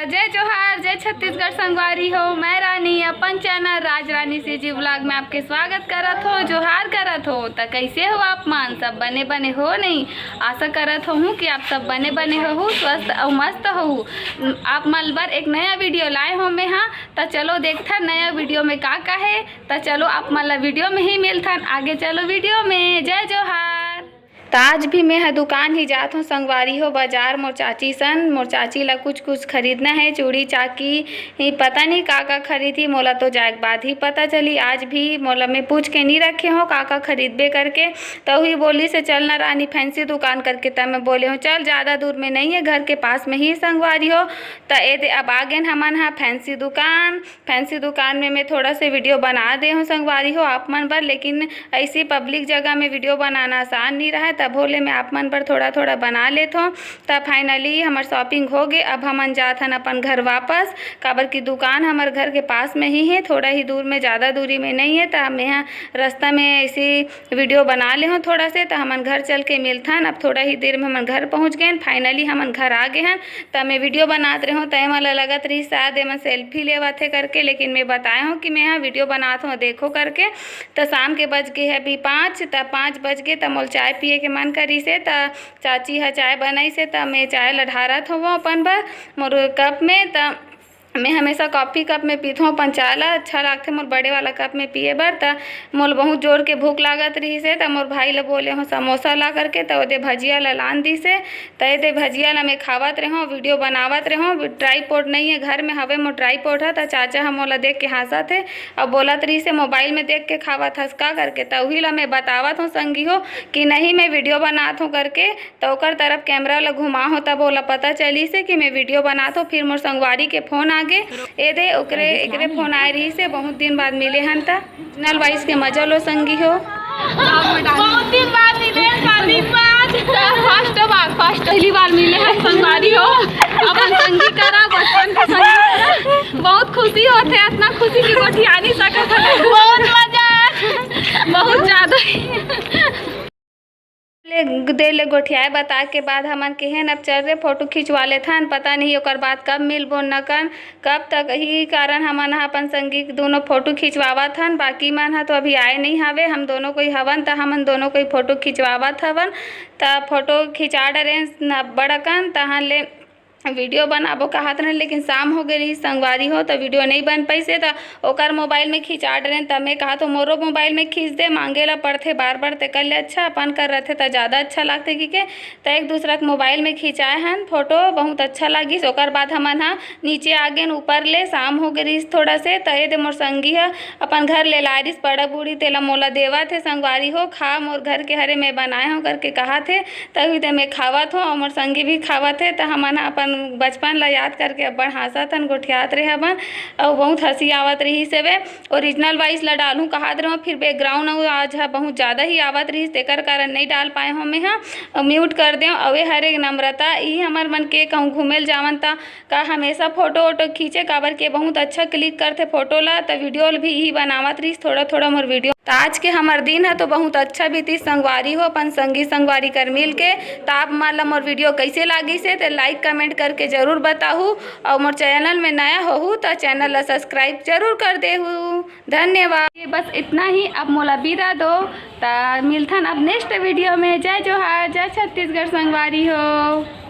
जय जोहार, जय छत्तीसगढ़ संगवारी हो। मैं रानी अपन चैनल राज रानी से जी व्लॉग में आपके स्वागत करत हो, जोहार करत हो। तो कैसे हो आप मान, सब बने बने हो नहीं। आशा करत हूँ कि आप सब बने बने हो, स्वस्थ और मस्त हो। आप मलबर एक नया वीडियो लाए हो मैं हाँ, तो चलो देखता नया वीडियो में का है। तो चलो आप मतलब वीडियो में ही मिलता, आगे चलो वीडियो में। जय जोहार। तो आज भी मैं दुकान ही जात हूँ संगवारी हो, बाजार मोर चाची सन। मोर चाची ला कुछ खरीदना है, चूड़ी चाकी पता नहीं का खरीदी, मोला तो जाए बाद ही पता चली। आज भी मोला मैं पूछ के नहीं रखे हो का खरीदबे करके। तो वही बोली से चल ना रानी फैंसी दुकान करके। तब मैं बोले हूँ चल ज़्यादा दूर में नहीं है, घर के पास में ही संगवारी हो। तो ये अब आ गए हमन हाँ फैंसी दुकान में मैं थोड़ा से वीडियो बना दे हूँ संगवारी हो आप मन पर। लेकिन ऐसी पब्लिक जगह में वीडियो बनाना आसान नहीं रहा है, तब बोले मैं आप मन पर थोड़ा थोड़ा लेता हूँ। तब फाइनली हमार शॉपिंग हो गए। अब हमन जात हन अपन घर वापस, काबर की दुकान हमारे घर के पास में ही है, थोड़ा ही दूर में, ज़्यादा दूरी में नहीं है। तो हम यहाँ रास्ता में ऐसी वीडियो बना ले हूँ थोड़ा से। तो हमन घर चल के मिलथन। अब थोड़ा ही देर में हमन घर पहुँच गए। फाइनली हमन घर आ गए हैं। तब मैं वीडियो बनाते रहे हूँ, तय मला लगत रही शायद मैं सेल्फी लेवा थे करके, लेकिन मैं बताया हूँ कि मैं यहाँ वीडियो बनाता हूँ देखो करके। तो शाम के बज गए है अभी 5। तब 5 बज गए तब मोल चाय पिए के मन करी से। त चाची हा चाय बनाई से, तब मैं चाय लढ़ारत हूँ अपन बर मोर कप में। त मैं हमेशा कॉफ़ी कप में पीता हूँ, अपन चाय ला अच्छा लगता मोर बड़े वाला कप में पिए बर। त मोल बहुत जोर के भूख लागत रही से। त मोर भाई ला बोले हूँ समोसा ला करके, तो ओदे भजिया ला लान दी से। तो ये भजिया ला मैं खावत रहूँ, वीडियो बनावत रहूँ। ट्राईपोड नहीं है घर में, हवे मोर ट्राईपोड है। तो चाचा हम मोला देख के हंसत थे और बोलत रही से मोबाइल में देख के खावत हंस का करके। तो वही ला मैं बतावत हूँ संगी हो कि नहीं मैं वीडियो बनात हूँ करके। तो ओकर तरफ कैमरा ला घुमा हो, तब बोला पता चली से कि मैं वीडियो बनात हूँ। फिर मोर संगवारी के फोन आगे ए दे ओकरे एकरे फोन आए रही से, बहुत दिन बाद मिले हन। त चैनल वाइज के मजा लो संगी हो, बहुत दिन बाद मिले फर्स्ट पहली बार मिले हैं संगवारी हो। अपन संगी करा बचपन के संगी, बहुत खुशी होते है। इतना खुशी की गोठी आ नहीं सकत है, बहुत मजा बहुत ज़्यादा देर ले गोठियाए बता के बाद हमन केहन अब चल रहे फोटो खिंचवा ले थन। पता नहीं ओकर बाद कब मिलबो न कन कब तक, ही कारण हमन अपन संगी दोनों फोटो खिंचवावत हन। बाकी मन हा तो अभी आए नहीं हवे, हम दोनों कोई हवन। तो हमन दोनों कोई फोटो खिंचवावत हवन। तो फोटो खिंचा डरे न बड़कन तहन ले वीडियो बनाबो कहत रहे, लेकिन शाम हो गई रही संगवारी हो। तो वीडियो नहीं बन पाई से। तो ओकर मोबाइल में खिंचा डरे, तब मैं कहा तो मोरो मोबाइल में खींच दे, मांगे ला पड़ते बार बार। ते कर ले अच्छा अपन कर रहे थे तो ज़्यादा अच्छा लगते कि के। तो एक दूसरा के मोबाइल में खिंचाए हैं फोटो, बहुत अच्छा लगी। ओकर बाद हमन हाँ नीचे आ गए ऊपर ले, शाम हो गई रही थोड़ा से। तो ये मोर संगी है अपन घर ले लारिस बड़ा बूढ़ी तेला मोला देवा थे संगवारी हो, खा मोर घर के हरे मैं बनाए हूँ करके कहा थे। तभी तो मैं खावत हूँ और मोर संगी भी खावत थे। तो हमन अपन बचपन ला याद करके अब हंसत हन, गोठियात रहे हवन और बहुत हंसी आवत रही से। वे ओरिजिनल वाइस ला डालूँ कहत रहो, फिर बैकग्राउंड आज बहुत ज़्यादा ही आवत रही, तेकर कारण नहीं डाल पाए हो मैं हाँ, म्यूट कर दें। अवे हरे नम्रता ई हमार मन के कहूँ घूमेल जावन ता का हमेशा फोटो वोटो खींचे, काबर के बहुत अच्छा क्लिक करते फोटो ला। तो वीडियो भी यही बनावत रही थोड़ा मोर वीडियो। तो आज के हमार दिन है तो बहुत अच्छा बीती संगवारी हो अपन संगी संगवारी कर मिल के। तो आप मतलब मोर वीडियो कैसे लगी से तो लाइक कमेंट करके जरूर बताहू। और मोर चैनल में नया हो तो चैनल ला सब्सक्राइब जरूर कर देहू। धन्यवाद। ये बस इतना ही, अब मोला बिदा दो। तो मिलथन अब नेक्स्ट वीडियो में। जय जोहार, जय छत्तीसगढ़ संगवारी हो।